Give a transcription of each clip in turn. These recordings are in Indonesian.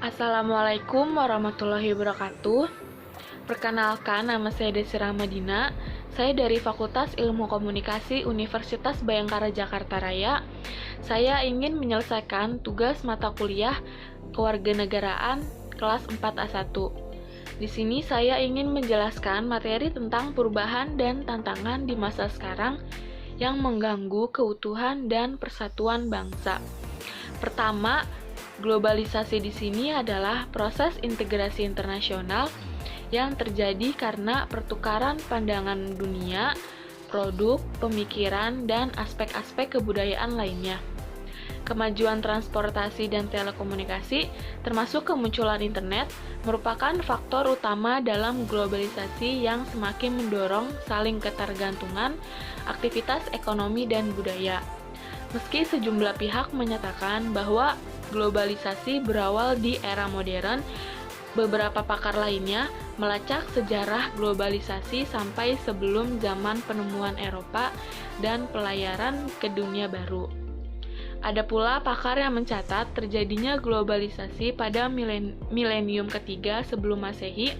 Assalamualaikum warahmatullahi wabarakatuh. Perkenalkan, nama saya Desi Rahmadina. Saya dari Fakultas Ilmu Komunikasi Universitas Bhayangkara Jakarta Raya. Saya ingin menyelesaikan tugas mata kuliah Kewarganegaraan kelas 4A1. Di sini saya ingin menjelaskan materi tentang perubahan dan tantangan di masa sekarang yang mengganggu keutuhan dan persatuan bangsa. Pertama, globalisasi di sini adalah proses integrasi internasional yang terjadi karena pertukaran pandangan dunia, produk, pemikiran, dan aspek-aspek kebudayaan lainnya. Kemajuan transportasi dan telekomunikasi, termasuk kemunculan internet, merupakan faktor utama dalam globalisasi yang semakin mendorong saling ketergantungan aktivitas ekonomi dan budaya. Meski sejumlah pihak menyatakan bahwa globalisasi berawal di era modern, beberapa pakar lainnya melacak sejarah globalisasi sampai sebelum zaman penemuan Eropa dan pelayaran ke dunia baru. Ada pula pakar yang mencatat terjadinya globalisasi pada milenium ketiga sebelum Masehi,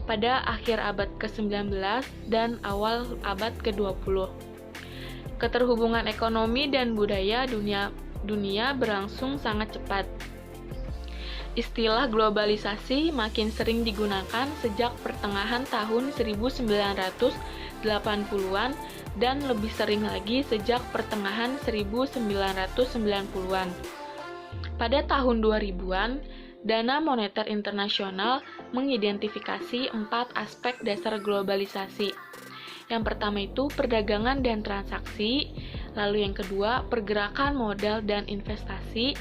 pada akhir abad ke-19 dan awal abad ke-20. Keterhubungan ekonomi dan budaya dunia berlangsung sangat cepat. Istilah globalisasi makin sering digunakan sejak pertengahan tahun 1980-an dan lebih sering lagi sejak pertengahan 1990-an. Pada tahun 2000-an, Dana Moneter Internasional mengidentifikasi 4 aspek dasar globalisasi. Yang pertama itu perdagangan dan transaksi, lalu yang kedua pergerakan modal dan investasi,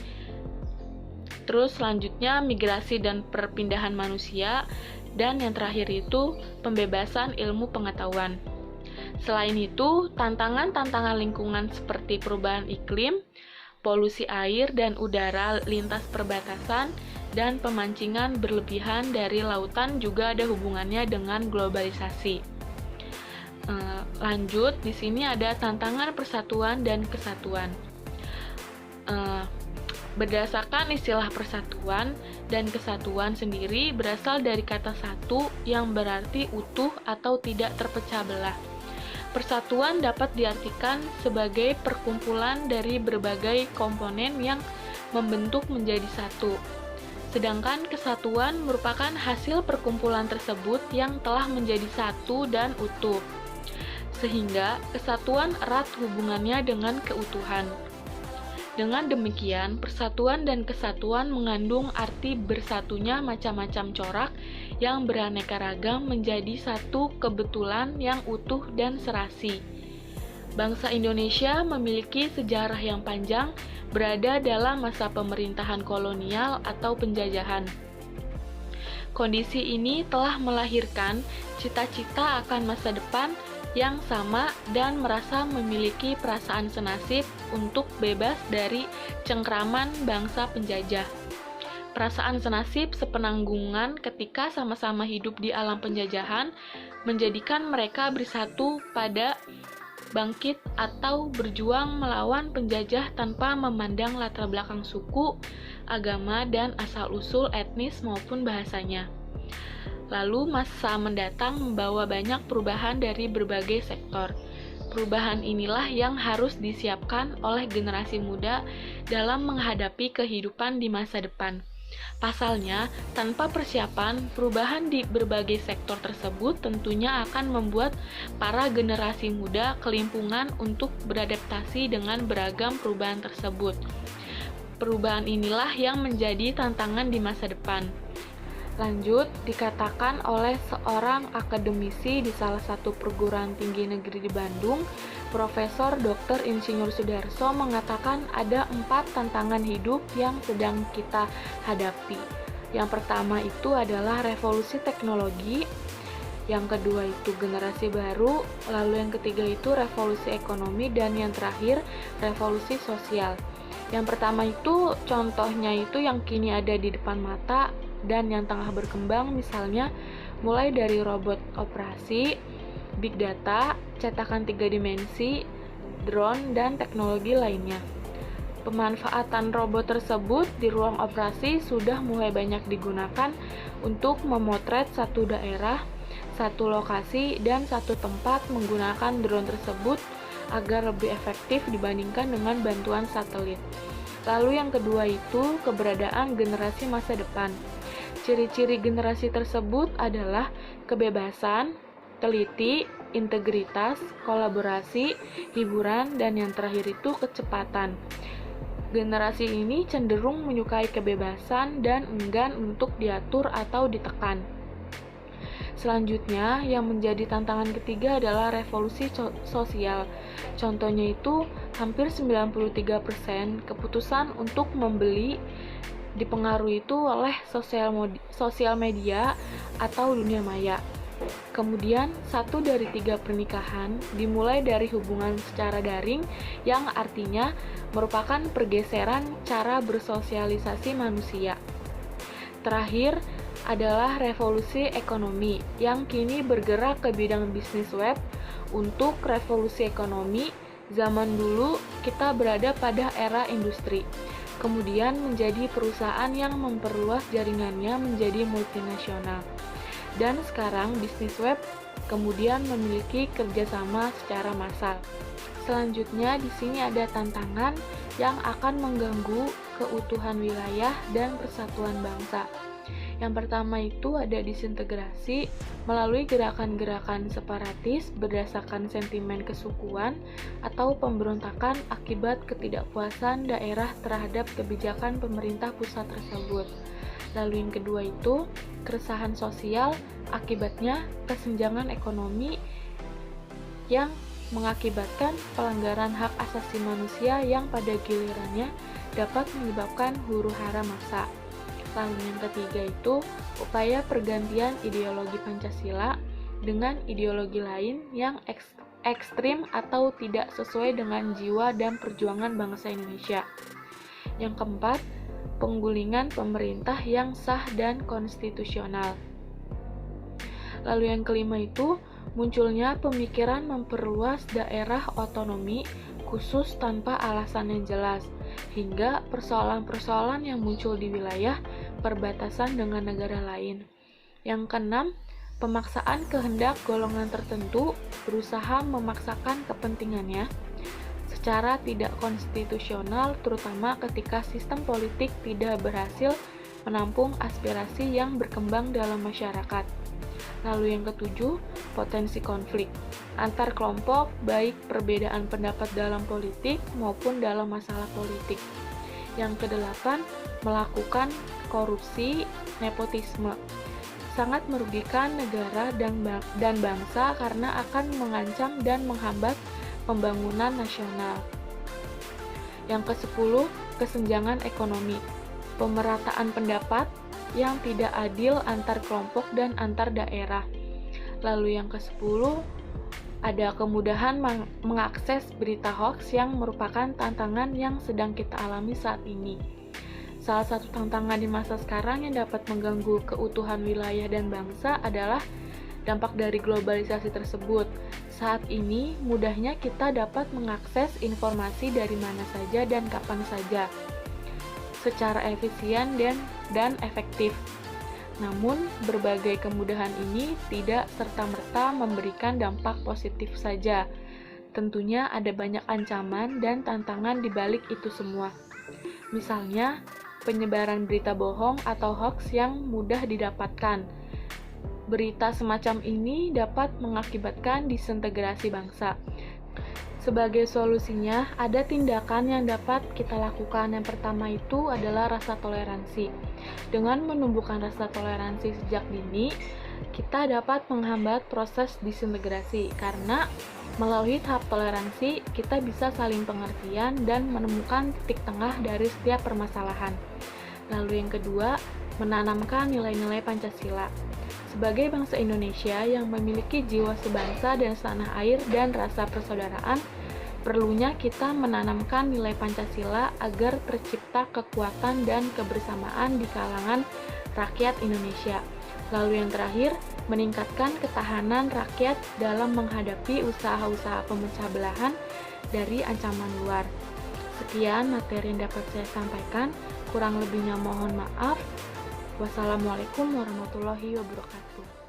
terus selanjutnya migrasi dan perpindahan manusia, dan yang terakhir itu pembebasan ilmu pengetahuan. Selain itu, tantangan-tantangan lingkungan seperti perubahan iklim, polusi air dan udara lintas perbatasan, dan pemancingan berlebihan dari lautan juga ada hubungannya dengan globalisasi. Lanjut, di sini ada tantangan persatuan dan kesatuan. Berdasarkan istilah persatuan dan kesatuan sendiri berasal dari kata satu yang berarti utuh atau tidak terpecah belah. Persatuan dapat diartikan sebagai perkumpulan dari berbagai komponen yang membentuk menjadi satu. Sedangkan kesatuan merupakan hasil perkumpulan tersebut yang telah menjadi satu dan utuh. Sehingga kesatuan erat hubungannya dengan keutuhan. Dengan demikian, persatuan dan kesatuan mengandung arti bersatunya macam-macam corak yang beraneka ragam menjadi satu kebetulan yang utuh dan serasi. Bangsa Indonesia memiliki sejarah yang panjang berada dalam masa pemerintahan kolonial atau penjajahan. Kondisi ini telah melahirkan cita-cita akan masa depan yang sama dan merasa memiliki perasaan senasib untuk bebas dari cengkraman bangsa penjajah. Perasaan senasib sepenanggungan ketika sama-sama hidup di alam penjajahan menjadikan mereka bersatu pada bangkit atau berjuang melawan penjajah tanpa memandang latar belakang suku, agama, dan asal-usul etnis maupun bahasanya. Lalu masa mendatang membawa banyak perubahan dari berbagai sektor. Perubahan inilah yang harus disiapkan oleh generasi muda dalam menghadapi kehidupan di masa depan. Pasalnya, tanpa persiapan, perubahan di berbagai sektor tersebut tentunya akan membuat para generasi muda kelimpungan untuk beradaptasi dengan beragam perubahan tersebut. Perubahan inilah yang menjadi tantangan di masa depan. Lanjut, dikatakan oleh seorang akademisi di salah satu perguruan tinggi negeri di Bandung, Profesor Dr. Insinyur Sudarso mengatakan ada 4 tantangan hidup yang sedang kita hadapi. Yang pertama itu adalah revolusi teknologi, yang kedua itu generasi baru, lalu yang ketiga itu revolusi ekonomi, dan yang terakhir revolusi sosial. Yang pertama itu contohnya itu yang kini ada di depan mata dan yang tengah berkembang, misalnya mulai dari robot operasi, big data, cetakan 3 dimensi, drone, dan teknologi lainnya. Pemanfaatan robot tersebut di ruang operasi sudah mulai banyak digunakan untuk memotret satu daerah, satu lokasi, dan satu tempat menggunakan drone tersebut agar lebih efektif dibandingkan dengan bantuan satelit. Lalu yang kedua itu keberadaan generasi masa depan. Ciri-ciri generasi tersebut adalah kebebasan, teliti, integritas, kolaborasi, hiburan, dan yang terakhir itu kecepatan. Generasi ini cenderung menyukai kebebasan dan enggan untuk diatur atau ditekan. Selanjutnya, yang menjadi tantangan ketiga adalah revolusi sosial. Contohnya itu, hampir 93% keputusan untuk membeli dipengaruhi itu oleh sosial media atau dunia maya. Kemudian, 1 dari 3 pernikahan dimulai dari hubungan secara daring yang artinya merupakan pergeseran cara bersosialisasi manusia. Terakhir adalah revolusi ekonomi yang kini bergerak ke bidang bisnis web. Untuk revolusi ekonomi, zaman dulu kita berada pada era industri, kemudian menjadi perusahaan yang memperluas jaringannya menjadi multinasional. Dan sekarang bisnis web kemudian memiliki kerjasama secara massal. Selanjutnya di sini ada tantangan yang akan mengganggu keutuhan wilayah dan persatuan bangsa. Yang pertama itu ada disintegrasi melalui gerakan-gerakan separatis berdasarkan sentimen kesukuan atau pemberontakan akibat ketidakpuasan daerah terhadap kebijakan pemerintah pusat tersebut. Lalu yang kedua itu keresahan sosial, akibatnya kesenjangan ekonomi yang mengakibatkan pelanggaran hak asasi manusia yang pada gilirannya dapat menyebabkan huru-hara massa. Lalu yang ketiga itu upaya pergantian ideologi Pancasila dengan ideologi lain yang ekstrim atau tidak sesuai dengan jiwa dan perjuangan bangsa Indonesia. Yang keempat, penggulingan pemerintah yang sah dan konstitusional. Lalu yang kelima itu munculnya pemikiran memperluas daerah otonomi khusus tanpa alasan yang jelas, hingga persoalan-persoalan yang muncul di wilayah perbatasan dengan negara lain. Yang keenam, pemaksaan kehendak golongan tertentu berusaha memaksakan kepentingannya secara tidak konstitusional, terutama ketika sistem politik tidak berhasil menampung aspirasi yang berkembang dalam masyarakat. Lalu yang ketujuh, potensi konflik antar kelompok, baik perbedaan pendapat dalam politik maupun dalam masalah politik. Yang kedelapan, melakukan korupsi, nepotisme. Sangat merugikan negara dan bangsa karena akan mengancam dan menghambat pembangunan nasional. Yang ke-10, kesenjangan ekonomi. Pemerataan pendapat yang tidak adil antar kelompok dan antar daerah. Lalu yang ke-10, ada kemudahan mengakses berita hoax yang merupakan tantangan yang sedang kita alami saat ini. Salah satu tantangan di masa sekarang yang dapat mengganggu keutuhan wilayah dan bangsa adalah dampak dari globalisasi tersebut. Saat ini, mudahnya kita dapat mengakses informasi dari mana saja dan kapan saja, secara efisien dan efektif. Namun, berbagai kemudahan ini tidak serta-merta memberikan dampak positif saja. Tentunya ada banyak ancaman dan tantangan di balik itu semua. Misalnya, penyebaran berita bohong atau hoax yang mudah didapatkan. Berita semacam ini dapat mengakibatkan disintegrasi bangsa. Sebagai solusinya, ada tindakan yang dapat kita lakukan. Yang pertama itu adalah rasa toleransi. Dengan menumbuhkan rasa toleransi sejak dini, kita dapat menghambat proses disintegrasi, karena melalui tahap toleransi, kita bisa saling pengertian dan menemukan titik tengah dari setiap permasalahan. Lalu yang kedua, menanamkan nilai-nilai Pancasila. Sebagai bangsa Indonesia yang memiliki jiwa sebangsa dan setanah air dan rasa persaudaraan, perlunya kita menanamkan nilai Pancasila agar tercipta kekuatan dan kebersamaan di kalangan rakyat Indonesia. Lalu yang terakhir, meningkatkan ketahanan rakyat dalam menghadapi usaha-usaha pemecah belahan dari ancaman luar. Sekian materi yang dapat saya sampaikan. Kurang lebihnya mohon maaf. Wassalamualaikum warahmatullahi wabarakatuh.